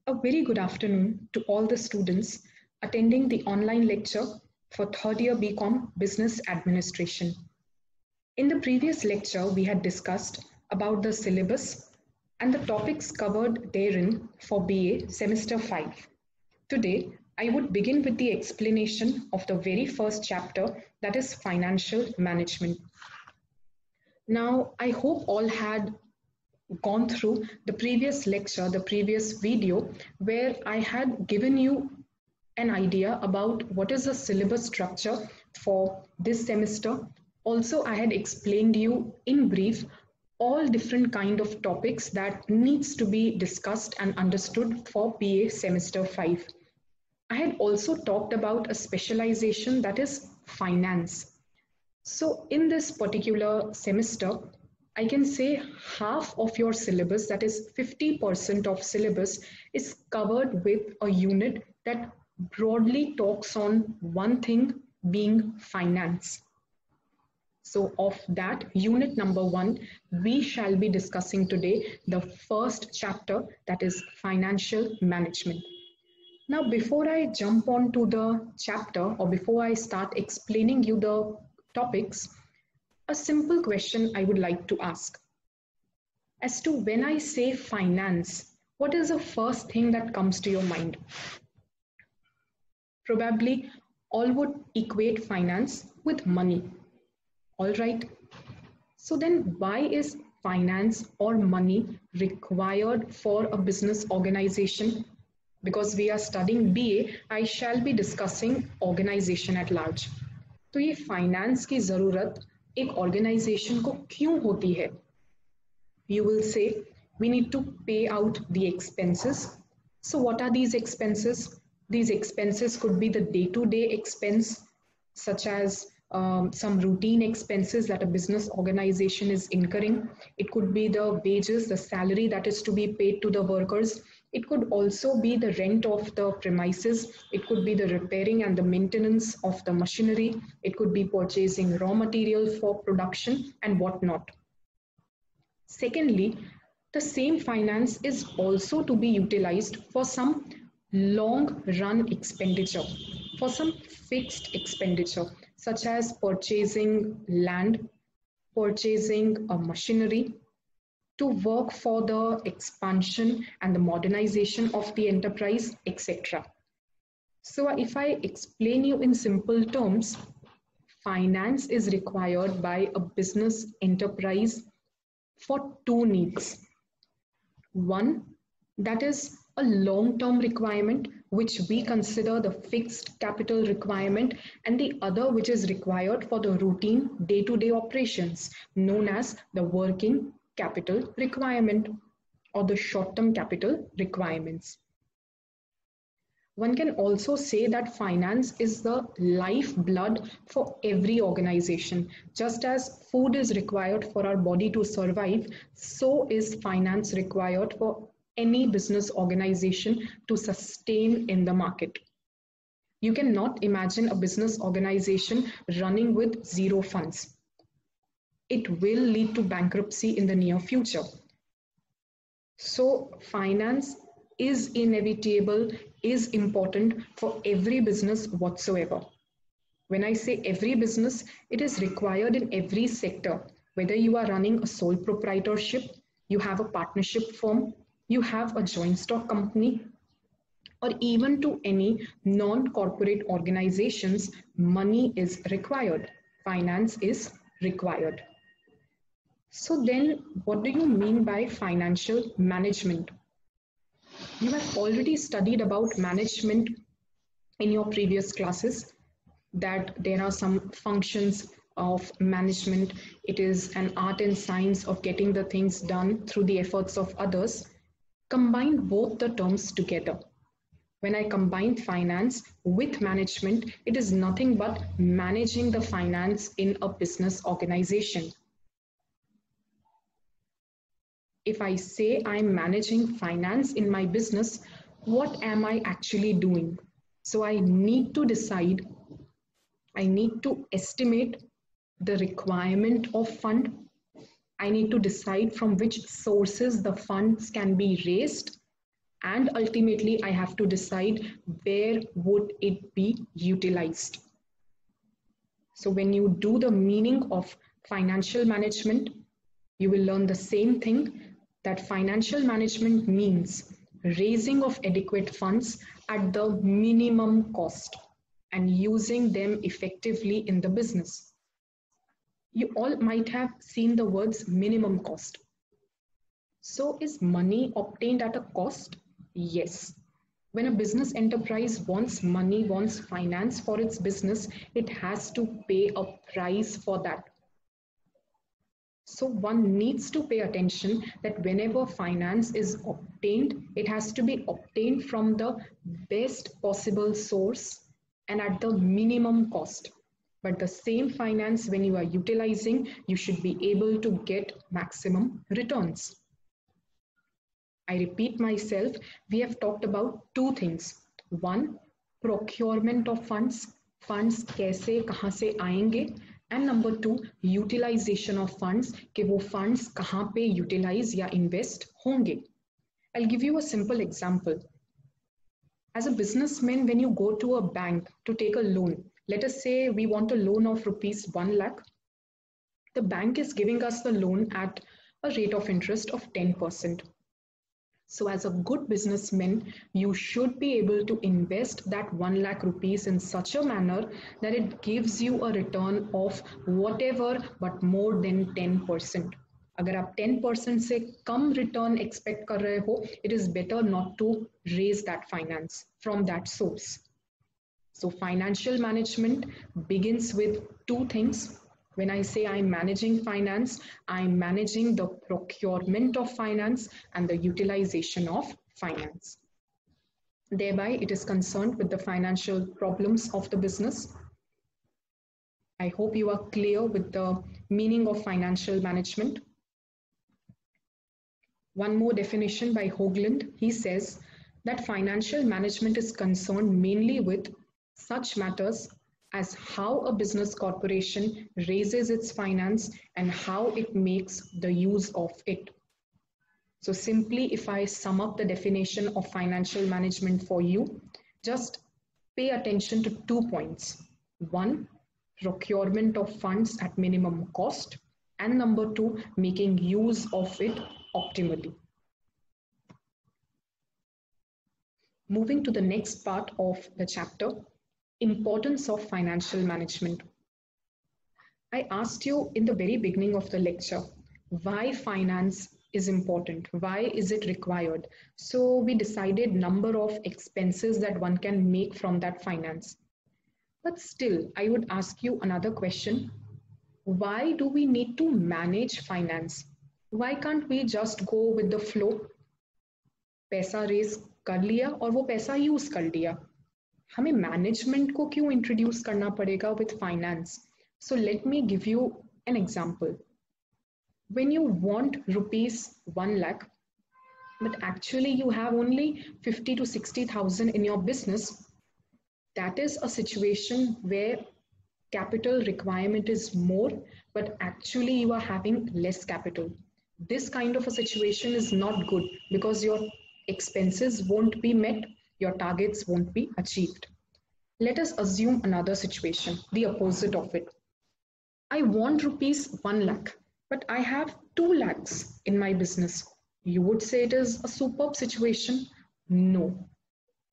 A very good afternoon to all the students attending the online lecture for third year BCom Business Administration. In the previous lecture, we had discussed about the syllabus and the topics covered therein for BA Semester 5. Today, I would begin with the explanation of the very first chapter, that is financial management. Now, I hope all had gone through the previous lecture, the previous video, where I had given you an idea about what is the syllabus structure for this semester. Also, I had explained you in brief all different kind of topics that needs to be discussed and understood for BA Semester 5. I had also talked about a specialization, that is finance. So in this particular semester, I can say half of your syllabus, that is 50% of syllabus, is covered with a unit that broadly talks on one thing, being finance. So of that, unit number 1, we shall be discussing today the first chapter, that is financial management. Now, before I jump on to the chapter, or before I start explaining you the topics, a simple question I would like to ask. As to when I say finance, what is the first thing that comes to your mind? Probably all would equate finance with money. All right. So then why is finance or money required for a business organization? Because we are studying BA, I shall be discussing organization at large. तो ये finance की जरूरत एक organisation को क्यों होती है? You will say we need to pay out the expenses. So what are these expenses? These expenses could be the day-to-day expense, such as some routine expenses that a business organization is incurring. It could be the wages, the salary that is to be paid to the workers. It could also be the rent of the premises. It could be the repairing and the maintenance of the machinery. It could be purchasing raw material for production and whatnot. Secondly, the same finance is also to be utilized for some long run expenditure, for some fixed expenditure, such as purchasing land, purchasing a machinery, to work for the expansion and the modernization of the enterprise, etc. So if I explain you in simple terms, finance is required by a business enterprise for two needs. One, that is a long-term requirement, which we consider the fixed capital requirement, and the other which is required for the routine day-to-day operations, known as the working capital requirement or the short-term capital requirements. One can also say that finance is the lifeblood for every organization. Just as food is required for our body to survive, so is finance required for any business organization to sustain in the market. You cannot imagine a business organization running with zero funds. It will lead to bankruptcy in the near future. So finance is inevitable, is important for every business whatsoever. When I say every business, it is required in every sector. Whether you are running a sole proprietorship, you have a partnership firm, you have a joint stock company, or even to any non-corporate organizations, money is required. Finance is required. So then what do you mean by financial management? You have already studied about management in your previous classes, that there are some functions of management. It is an art and science of getting the things done through the efforts of others. Combine both the terms together. When I combine finance with management, it is nothing but managing the finance in a business organization. If I say I'm managing finance in my business, what am I actually doing? So I need to decide, I need to estimate the requirement of fund. I need to decide from which sources the funds can be raised. and ultimately I have to decide where would it be utilized. So when you do the meaning of financial management, you will learn the same thing, that financial management means raising of adequate funds at the minimum cost and using them effectively in the business. You all might have seen the words minimum cost. So is money obtained at a cost? Yes. When a business enterprise wants money, wants finance for its business, it has to pay a price for that. So one needs to pay attention that whenever finance is obtained, it has to be obtained from the best possible source and at the minimum cost. But the same finance, when you are utilizing, you should be able to get maximum returns. I repeat myself, we have talked about two things. One, procurement of funds, funds कैसे कहाँ से आएंगे, and number two, utilization of funds, कि वो funds कहाँ पे utilize या invest होंगे. I'll give you a simple example. As a businessman, when you go to a bank to take a loan, let us say we want a loan of rupees 1 lakh. The bank is giving us the loan at a rate of interest of 10%. So as a good businessman, you should be able to invest that 1 lakh rupees in such a manner that it gives you a return of whatever but more than 10%. अगर आप 10% से कम return expect कर रहे हो, it is better not to raise that finance from that source. So financial management begins with two things. When I say I'm managing finance, I'm managing the procurement of finance and the utilization of finance. Thereby, it is concerned with the financial problems of the business. I hope you are clear with the meaning of financial management. One more definition by Hoagland. He says that financial management is concerned mainly with such matters as how a business corporation raises its finance and how it makes the use of it. So simply, if I sum up the definition of financial management for you, just pay attention to 2 points. One, procurement of funds at minimum cost, and number two, making use of it optimally. Moving to the next part of the chapter, importance of financial management. I asked you in the very beginning of the lecture, why finance is important? Why is it required? So we decided number of expenses that one can make from that finance. But still, I would ask you another question. Why do we need to manage finance? Why can't we just go with the flow? पैसा raise कर लिया और वो पैसा use कर लिया. हमें management को क्यों इंट्रोड्यूस करना पड़ेगा with finance? So let me give you an example. When you want rupees 1 lakh, but actually you have only 50 to 60,000 in your business, that is a situation where capital requirement is more, but actually you are having less capital. This kind of a situation is not good because your expenses won't be met, your targets won't be achieved. Let us assume another situation, the opposite of it. I want rupees 1 lakh, but I have 2 lakhs in my business. You would say it is a superb situation. No,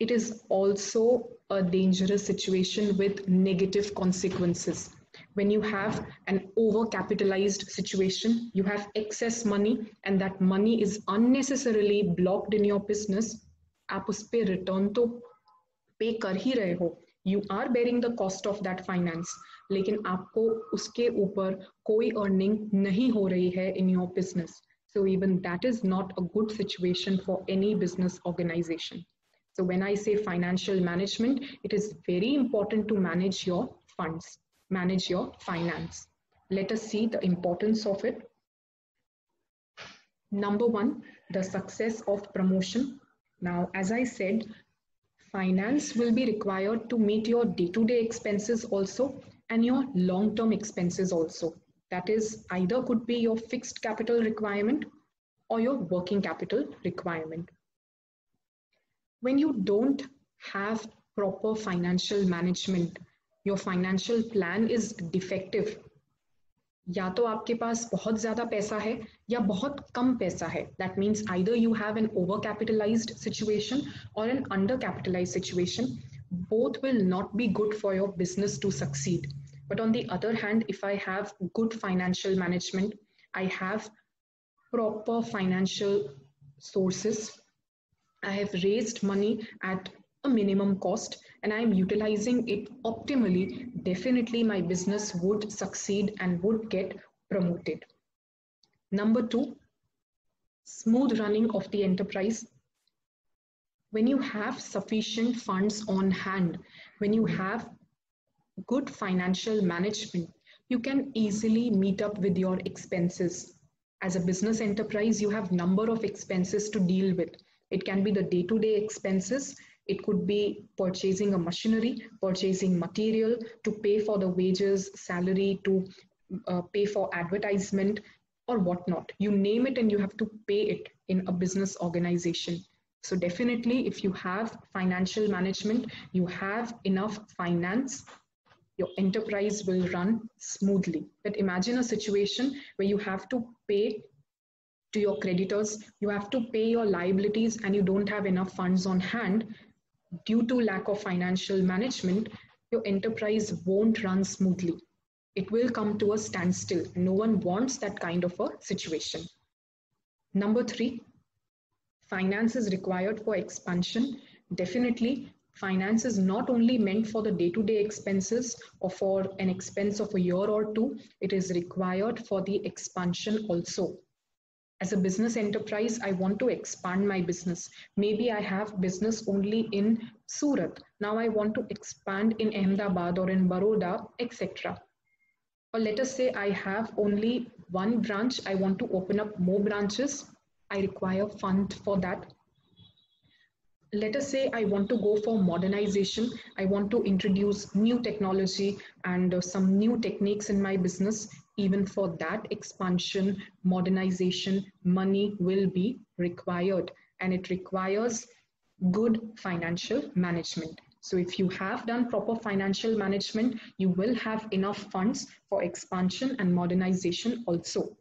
it is also a dangerous situation with negative consequences. When you have an overcapitalized situation, you have excess money and that money is unnecessarily blocked in your business, आप उस पे return तो pay कर ही रहे हो. You are bearing the cost of that finance, लेकिन आपको उसके ऊपर कोई earning नहीं हो रही है in your business. So even that is not a good situation for any business organization. So when I say financial management, it is very important to manage your funds, manage your finance. Let us see the importance of it. Number one, the success of promotion. Now, as I said, finance will be required to meet your day-to-day expenses also and your long-term expenses also. That is, either could be your fixed capital requirement or your working capital requirement. When you don't have proper financial management, your financial plan is defective. या तो आपके पास बहुत ज़्यादा पैसा है या बहुत कम पैसा है. That means either you have an overcapitalized situation or an undercapitalized situation. Both will not be good for your business to succeed. But on the other hand, if I have good financial management, I have proper financial sources, I have raised money at a minimum cost and I am utilizing it optimally, definitely my business would succeed and would get promoted. Number 2, smooth running of the enterprise. When you have sufficient funds on hand, when you have good financial management, you can easily meet up with your expenses. As a business enterprise, you have number of expenses to deal with. It can be the day-to-day expenses. It could be purchasing a machinery, purchasing material, to pay for the wages, salary, to pay for advertisement or whatnot. You name it and you have to pay it in a business organization. So definitely, if you have financial management, you have enough finance, your enterprise will run smoothly. But imagine a situation where you have to pay to your creditors, you have to pay your liabilities, and you don't have enough funds on hand. Due to lack of financial management, your enterprise won't run smoothly. It will come to a standstill. No one wants that kind of a situation. Number 3, finance is required for expansion. Definitely, finance is not only meant for the day-to-day expenses or for an expense of a year or two, it is required for the expansion also. As a business enterprise, I want to expand my business. Maybe I have business only in Surat. Now I want to expand in Ahmedabad or in Baroda, etc. Or let us say I have only one branch. I want to open up more branches. I require fund for that. Let us say I want to go for modernization. I want to introduce new technology and some new techniques in my business. Even for that expansion, modernization, money will be required, and it requires good financial management. So if you have done proper financial management, you will have enough funds for expansion and modernization also.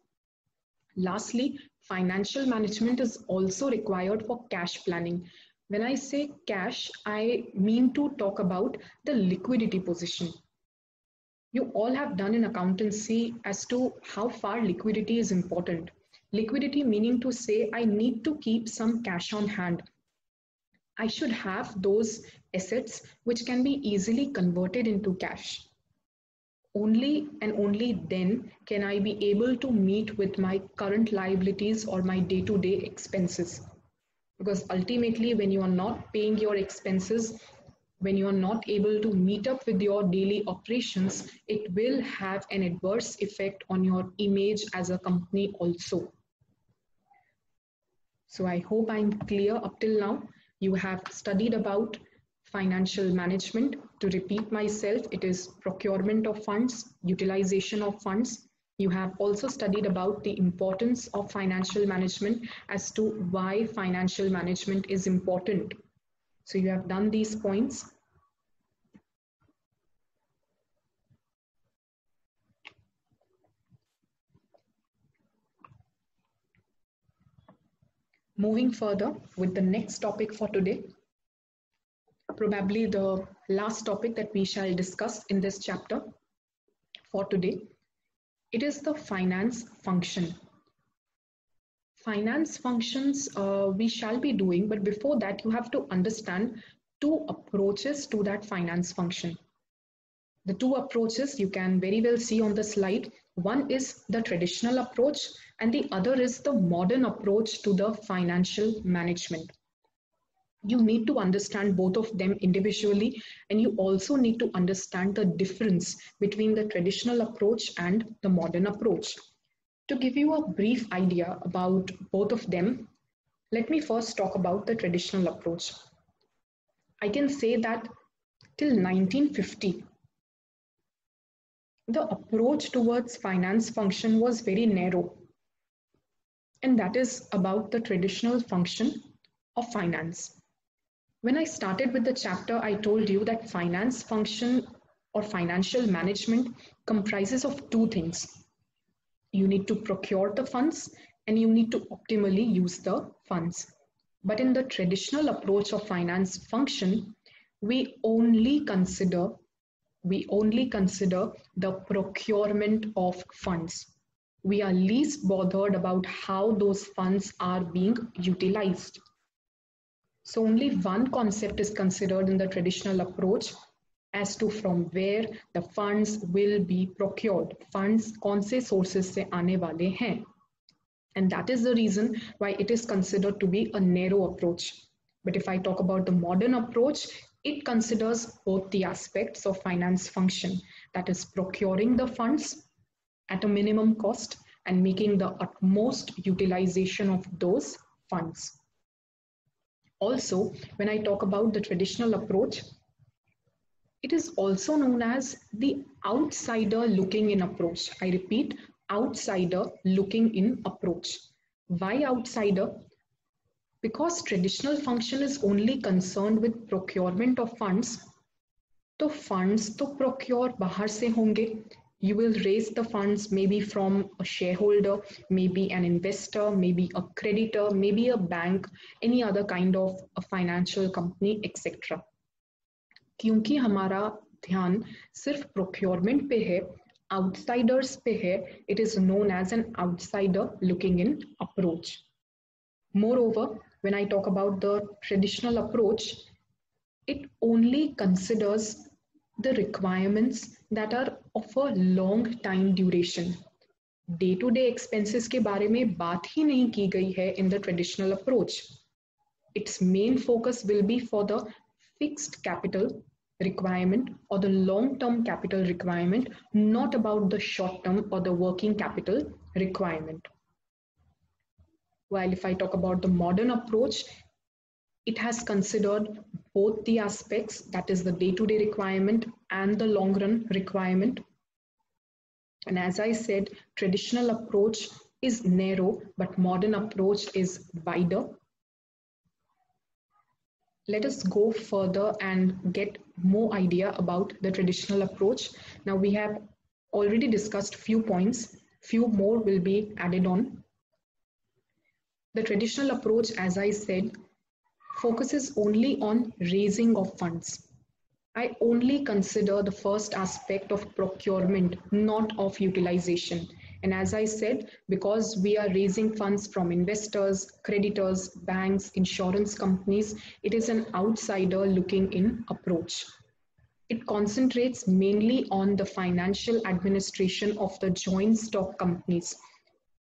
Lastly, financial management is also required for cash planning. When I say cash, I mean to talk about the liquidity position. You all have done in accountancy as to how far liquidity is important. Liquidity meaning to say I need to keep some cash on hand. I should have those assets which can be easily converted into cash. Only and only then can I be able to meet with my current liabilities or my day-to-day expenses. Because ultimately, when you are not paying your expenses, when you are not able to meet up with your daily operations, it will have an adverse effect on your image as a company also. So I hope I'm clear up till now. You have studied about financial management. To repeat myself, it is procurement of funds, utilization of funds. You have also studied about the importance of financial management as to why financial management is important. So you have done these points. Moving further with the next topic for today, probably the last topic that we shall discuss in this chapter for today. It is the finance function. Finance functions we shall be doing, but before that you have to understand two approaches to that finance function. The two approaches you can very well see on the slide. One is the traditional approach and the other is the modern approach to the financial management. You need to understand both of them individually, and you also need to understand the difference between the traditional approach and the modern approach. To give you a brief idea about both of them, let me first talk about the traditional approach. I can say that till 1950, the approach towards finance function was very narrow, and that is about the traditional function of finance. When I started with the chapter, I told you that finance function or financial management comprises of two things. You need to procure the funds and you need to optimally use the funds. But in the traditional approach of finance function, we only consider the procurement of funds. We are least bothered about how those funds are being utilized. So only one concept is considered in the traditional approach as to from where the funds will be procured. Funds कौन से sources से आने वाले हैं. And that is the reason why it is considered to be a narrow approach. But if I talk about the modern approach, it considers both the aspects of finance function, that is procuring the funds at a minimum cost and making the utmost utilization of those funds. Also, when I talk about the traditional approach, it is also known as the outsider looking in approach. I repeat, outsider looking in approach. Why outsider? Because traditional function is only concerned with procurement of funds. तो funds तो procure बाहर से होंगे. You will raise the funds maybe from a shareholder, maybe an investor, maybe a creditor, maybe a bank, any other kind of a financial company, etc. क्योंकि हमारा ध्यान सिर्फ procurement पे है, outsiders पे है, it is known as an outsider looking in approach. Moreover, when I talk about the traditional approach, it only considers the requirements that are of a long time duration. Day to day expenses के बारे में बात ही नहीं की गई है in the traditional approach. Its main focus will be for the fixed capital requirement or the long term capital requirement, not about the short term or the working capital requirement. While if I talk about the modern approach, it has considered both the aspects, that is the day-to-day requirement and the long-run requirement. And as I said, traditional approach is narrow, but modern approach is wider. Let us go further and get more idea about the traditional approach. Now we have already discussed few points, few more will be added on. The traditional approach, as I said, focuses only on raising of funds. I only consider the first aspect of procurement, not of utilization. And as I said, because we are raising funds from investors, creditors, banks, insurance companies, it is an outsider looking in approach. It concentrates mainly on the financial administration of the joint stock companies.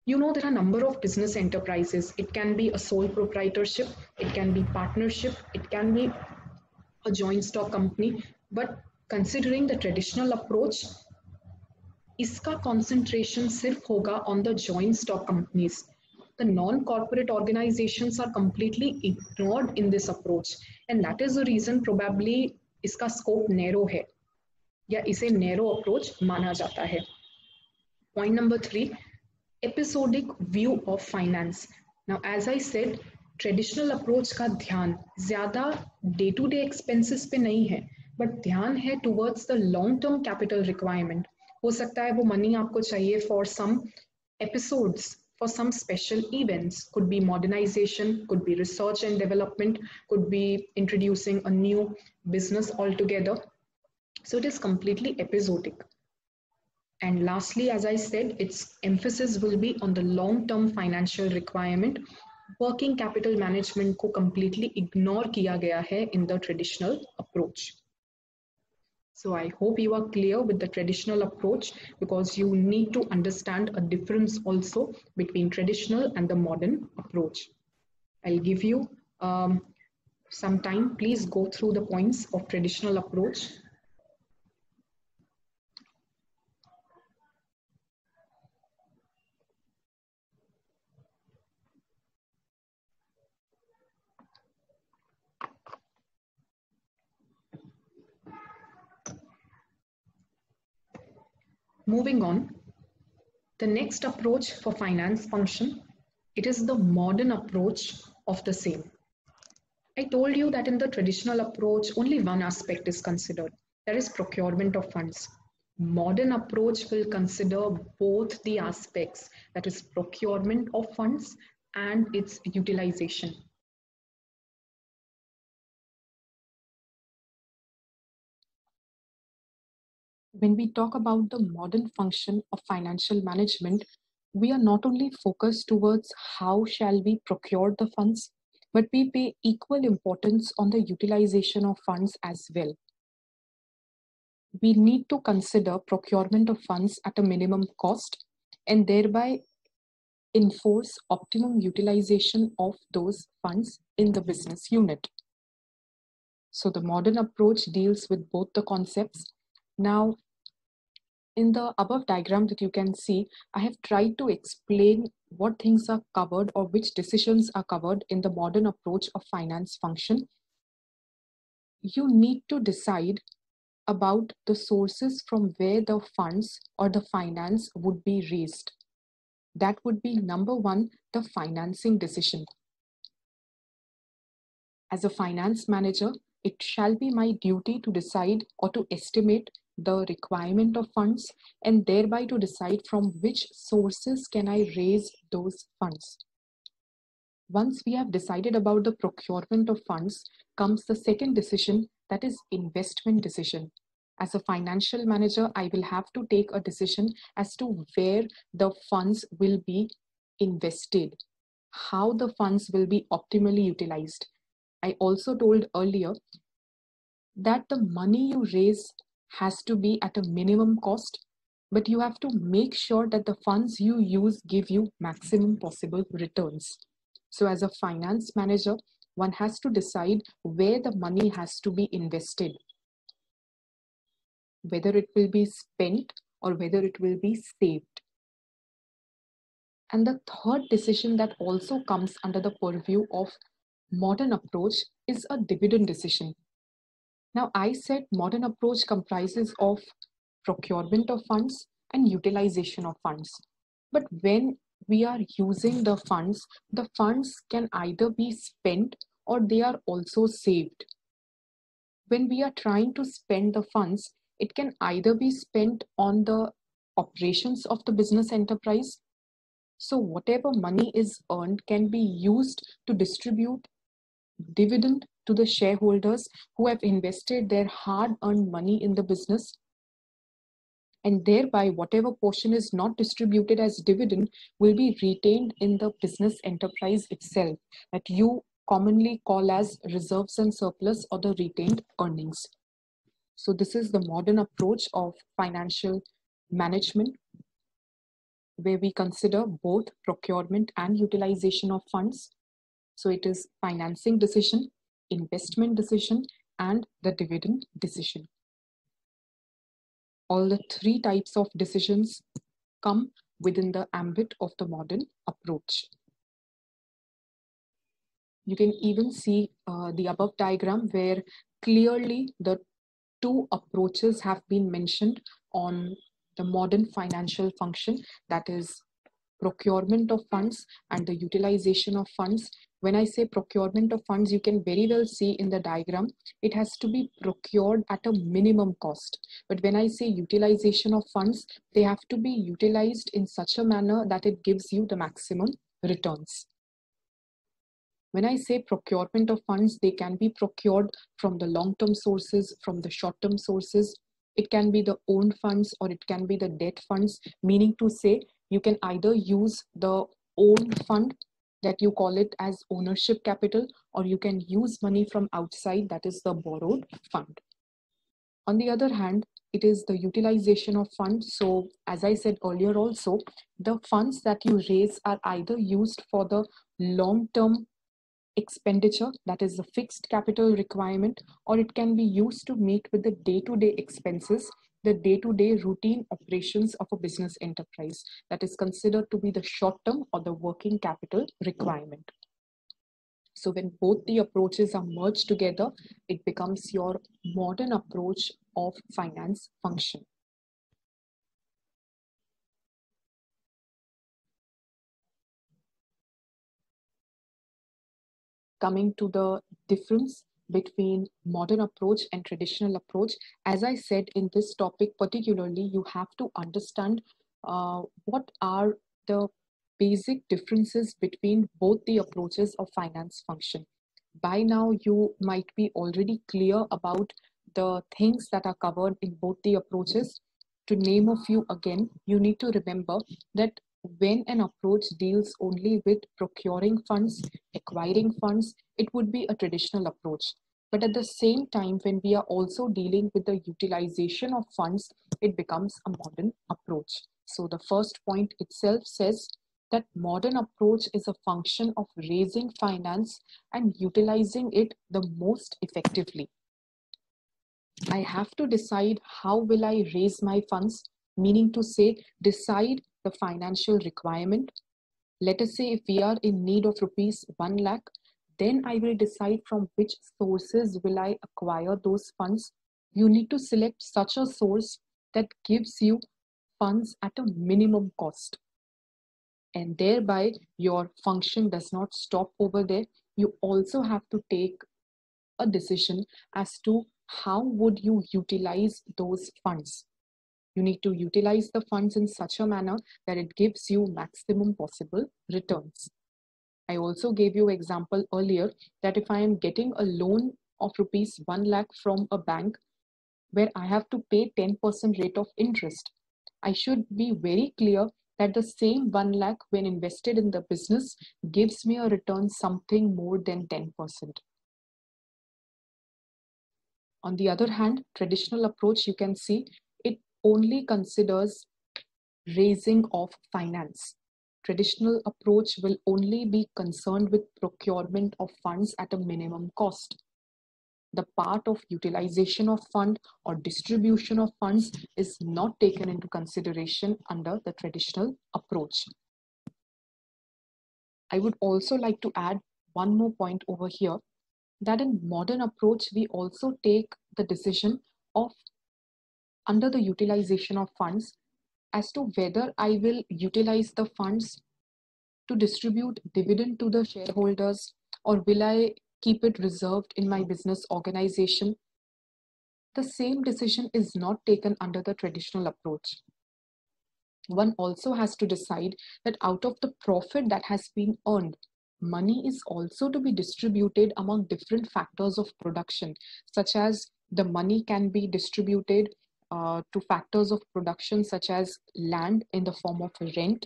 You know, there are a number of business enterprises. It can be a sole proprietorship, it can be partnership, it can be a joint stock company. But considering the traditional approach, इसका concentration सिर्फ होगा on the joint stock companies. The non-corporate organizations are completely ignored in this approach, and that is the reason probably इसका scope narrow है, या इसे narrow approach माना जाता है. Point number 3. Episodic view of finance. Now, as I said, traditional approach का ध्यान ज़्यादा day-to-day expenses पे नहीं है, but ध्यान है towards the long-term capital requirement. हो सकता है वो money आपको चाहिए for some episodes, for some special events. Could be modernization, could be research and development, could be introducing a new business altogether. So it is completely episodic. And lastly, as I said, its emphasis will be on the long-term financial requirement. Working capital management को completely ignore किया गया है in the traditional approach. So I hope you are clear with the traditional approach, because you need to understand a difference also between traditional and the modern approach. I'll give you some time. Please go through the points of traditional approach. Moving on, the next approach for finance function, it is the modern approach of the same. I told you that in the traditional approach, only one aspect is considered, that is procurement of funds. Modern approach will consider both the aspects, that is procurement of funds and its utilization. When we talk about the modern function of financial management, we are not only focused towards how shall we procure the funds, but we pay equal importance on the utilization of funds as well. We need to consider procurement of funds at a minimum cost and thereby enforce optimum utilization of those funds in the business unit. So the modern approach deals with both the concepts. Now, in the above diagram that you can see, I have tried to explain what things are covered or which decisions are covered in the modern approach of finance function. You need to decide about the sources from where the funds or the finance would be raised. That would be number one, the financing decision. As a finance manager, it shall be my duty to decide or to estimate the requirement of funds and thereby to decide from which sources can I raise those funds. Once we have decided about the procurement of funds, comes the second decision, that is investment decision. As a financial manager, I will have to take a decision as to where the funds will be invested, how the funds will be optimally utilized. I also told earlier that the money you raise has to be at a minimum cost, but you have to make sure that the funds you use give you maximum possible returns. So as a finance manager, one has to decide where the money has to be invested, whether it will be spent or whether it will be saved. And the third decision that also comes under the purview of modern approach is a dividend decision. Now, I said modern approach comprises of procurement of funds and utilization of funds. But when we are using the funds can either be spent or they are also saved. When we are trying to spend the funds, it can either be spent on the operations of the business enterprise. So whatever money is earned can be used to distribute dividend to the shareholders who have invested their hard-earned money in the business, and thereby whatever portion is not distributed as dividend will be retained in the business enterprise itself, that you commonly call as reserves and surplus or the retained earnings. So this is the modern approach of financial management, where we consider both procurement and utilization of funds. So it is financing decision, investment decision, and the dividend decision. All the three types of decisions come within the ambit of the modern approach. You can even see the above diagram where clearly the two approaches have been mentioned on the modern financial function, that is procurement of funds and the utilization of funds. When I say procurement of funds, you can very well see in the diagram, it has to be procured at a minimum cost. But when I say utilization of funds, they have to be utilized in such a manner that it gives you the maximum returns. When I say procurement of funds, they can be procured from the long-term sources, from the short-term sources. It can be the owned funds or it can be the debt funds, meaning to say you can either use the own fund, that you call it as ownership capital, or you can use money from outside, that is the borrowed fund. On the other hand, it is the utilization of funds. So as I said earlier also, the funds that you raise are either used for the long-term expenditure, that is the fixed capital requirement, or it can be used to meet with the day-to-day expenses, the day-to-day routine operations of a business enterprise, that is considered to be the short-term or the working capital requirement. So when both the approaches are merged together, it becomes your modern approach of finance function. Coming to the difference between modern approach and traditional approach. As I said, in this topic particularly, you have to understand what are the basic differences between both the approaches of finance function. By now, you might be already clear about the things that are covered in both the approaches. To name a few again, you need to remember that when an approach deals only with procuring funds, acquiring funds, it would be a traditional approach. But at the same time, when we are also dealing with the utilization of funds, it becomes a modern approach. So the first point itself says that modern approach is a function of raising finance and utilizing it the most effectively. I have to decide how will I raise my funds, meaning to say decide the financial requirement. Let us say if we are in need of rupees 1 lakh, then I will decide from which sources will I acquire those funds. You need to select such a source that gives you funds at a minimum cost. And thereby your function does not stop over there. You also have to take a decision as to how would you utilize those funds. You need to utilize the funds in such a manner that it gives you maximum possible returns. I also gave you an example earlier that if I am getting a loan of rupees 1 lakh from a bank where I have to pay 10% rate of interest, I should be very clear that the same 1 lakh when invested in the business gives me a return something more than 10%. On the other hand, traditional approach, you can see it only considers raising of finance. Traditional approach will only be concerned with procurement of funds at a minimum cost. The part of utilization of fund or distribution of funds is not taken into consideration under the traditional approach. I would also like to add one more point over here, that in modern approach, we also take the decision of under the utilization of funds as to whether I will utilize the funds to distribute dividend to the shareholders, or will I keep it reserved in my business organization. The same decision is not taken under the traditional approach. One also has to decide that out of the profit that has been earned, money is also to be distributed among different factors of production, such as the money can be distributed to factors of production such as land in the form of rent,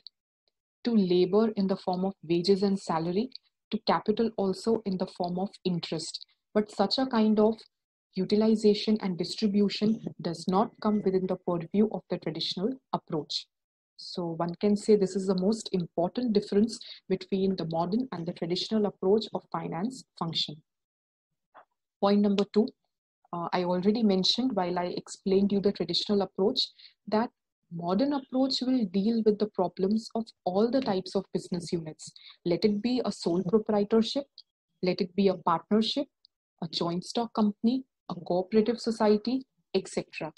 to labor in the form of wages and salary, to capital also in the form of interest. But such a kind of utilization and distribution does not come within the purview of the traditional approach. So one can say this is the most important difference between the modern and the traditional approach of finance function. Point number 2, I already mentioned while I explained you the traditional approach that modern approach will deal with the problems of all the types of business units. Let it be a sole proprietorship, let it be a partnership, a joint stock company, a cooperative society, etc.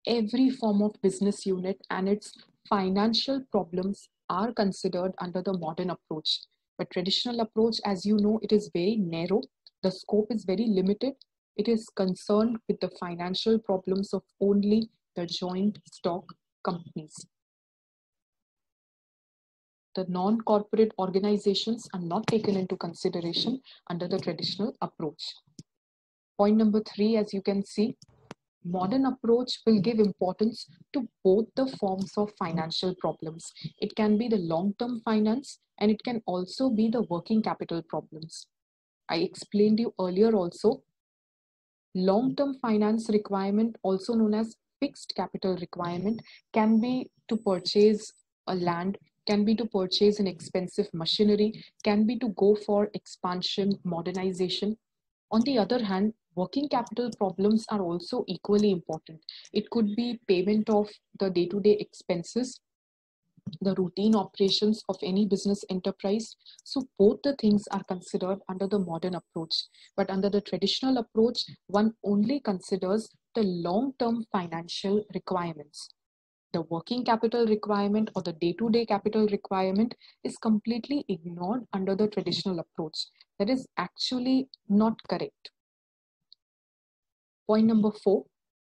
Every form of business unit and its financial problems are considered under the modern approach. But traditional approach, as you know, it is very narrow. The scope is very limited. It is concerned with the financial problems of only the joint stock companies. The non-corporate organizations are not taken into consideration under the traditional approach. Point number 3, as you can see, modern approach will give importance to both the forms of financial problems. It can be the long-term finance and it can also be the working capital problems. I explained you earlier also, long-term finance requirement, also known as fixed capital requirement, can be to purchase a land, can be to purchase an expensive machinery, can be to go for expansion, modernization. On the other hand, working capital problems are also equally important. It could be payment of the day-to-day expenses, the routine operations of any business enterprise. So both the things are considered under the modern approach. But under the traditional approach, one only considers the long-term financial requirements. The working capital requirement or the day-to-day capital requirement is completely ignored under the traditional approach. That is actually not correct. Point number 4,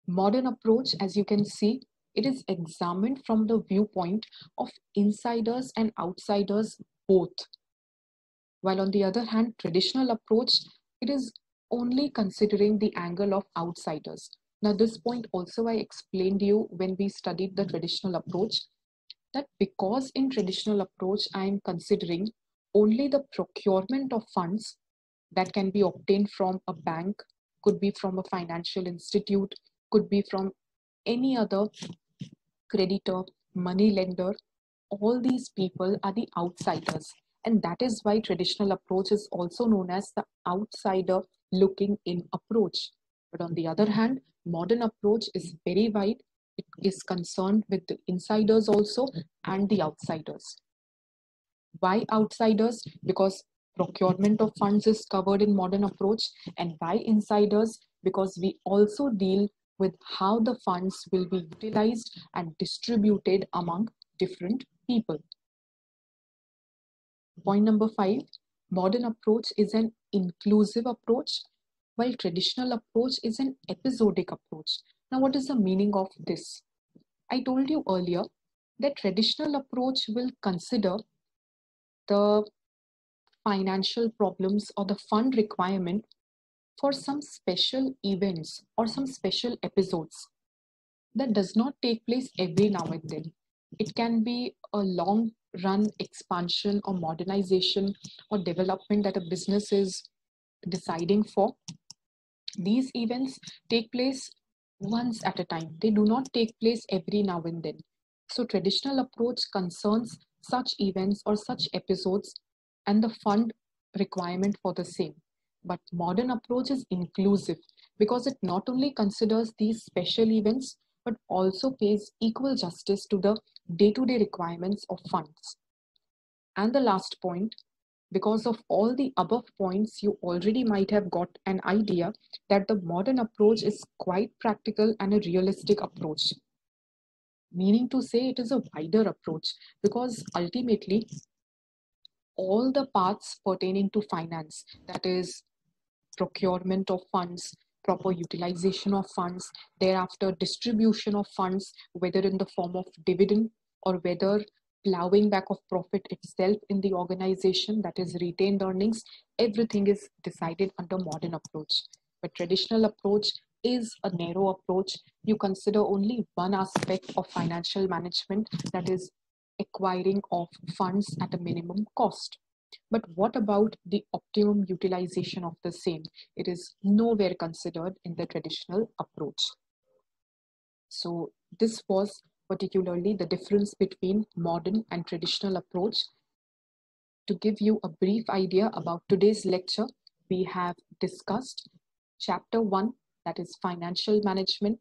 modern approach, as you can see, it is examined from the viewpoint of insiders and outsiders both. While on the other hand, traditional approach, it is only considering the angle of outsiders. Now, this point also I explained to you when we studied the traditional approach, that because in traditional approach, I am considering only the procurement of funds that can be obtained from a bank, could be from a financial institute, could be from any other creditor, money lender. All these people are the outsiders. And that is why traditional approach is also known as the outsider looking in approach. But on the other hand, modern approach is very wide. It is concerned with the insiders also and the outsiders. Why outsiders? Because procurement of funds is covered in modern approach. And why insiders? Because we also deal with how the funds will be utilized and distributed among different people. Point number 5, modern approach is an inclusive approach, while traditional approach is an episodic approach. Now, what is the meaning of this? I told you earlier that traditional approach will consider the financial problems or the fund requirement for some special events or some special episodes that does not take place every now and then. It can be a long run expansion or modernization or development that a business is deciding for. These events take place once at a time. They do not take place every now and then. So traditional approach concerns such events or such episodes and the fund requirement for the same. But modern approach is inclusive because it not only considers these special events, but also pays equal justice to the day-to-day requirements of funds. And the last point, because of all the above points, you already might have got an idea that the modern approach is quite practical and a realistic approach. Meaning to say it is a wider approach because ultimately all the parts pertaining to finance, that is procurement of funds, proper utilization of funds, thereafter distribution of funds, whether in the form of dividend or whether plowing back of profit itself in the organization, that is retained earnings, everything is decided under modern approach. But traditional approach is a narrow approach. You consider only one aspect of financial management, that is acquiring of funds at a minimum cost. But what about the optimum utilization of the same? It is nowhere considered in the traditional approach. So this was particularly the difference between modern and traditional approach. To give you a brief idea about today's lecture, we have discussed chapter 1, that is financial management,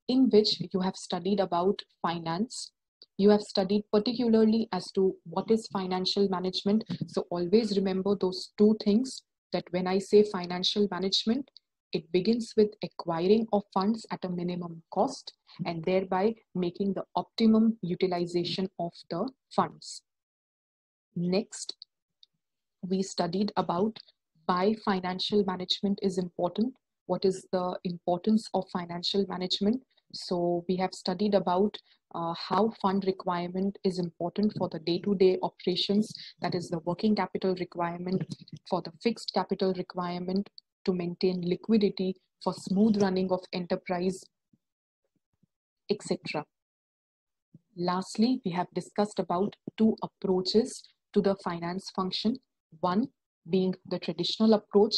in which you have studied about finance. You have studied particularly as to what is financial management. So always remember those two things, that when I say financial management, it begins with acquiring of funds at a minimum cost and thereby making the optimum utilization of the funds. Next, we studied about why financial management is important. What is the importance of financial management? So we have studied about how fund requirement is important for the day-to-day operations, that is the working capital requirement, for the fixed capital requirement, to maintain liquidity, for smooth running of enterprise, etc. Lastly, we have discussed about two approaches to the finance function, one being the traditional approach,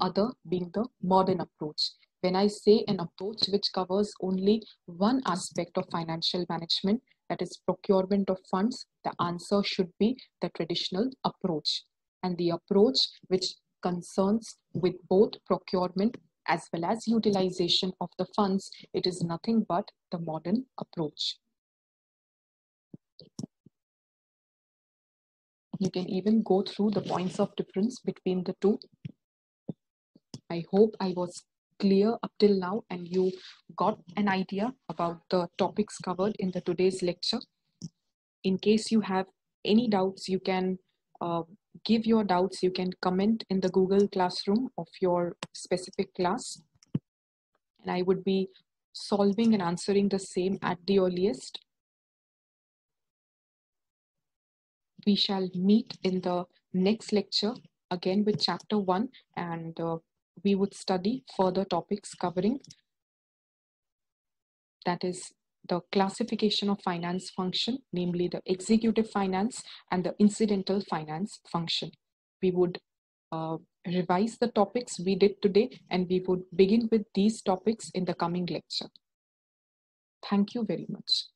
other being the modern approach. When I say an approach which covers only one aspect of financial management, that is procurement of funds, the answer should be the traditional approach. And the approach which concerns with both procurement as well as utilization of the funds, it is nothing but the modern approach. You can even go through the points of difference between the two. I hope I was clear up till now and you got an idea about the topics covered in the today's lecture. In case you have any doubts, you can give your doubts. You can comment in the Google Classroom of your specific class, and I would be solving and answering the same at the earliest. We shall meet in the next lecture again with chapter 1, and we would study further topics covering, that is, the classification of finance function, namely the executive finance and the incidental finance function. We would revise the topics we did today, and we would begin with these topics in the coming lecture. Thank you very much.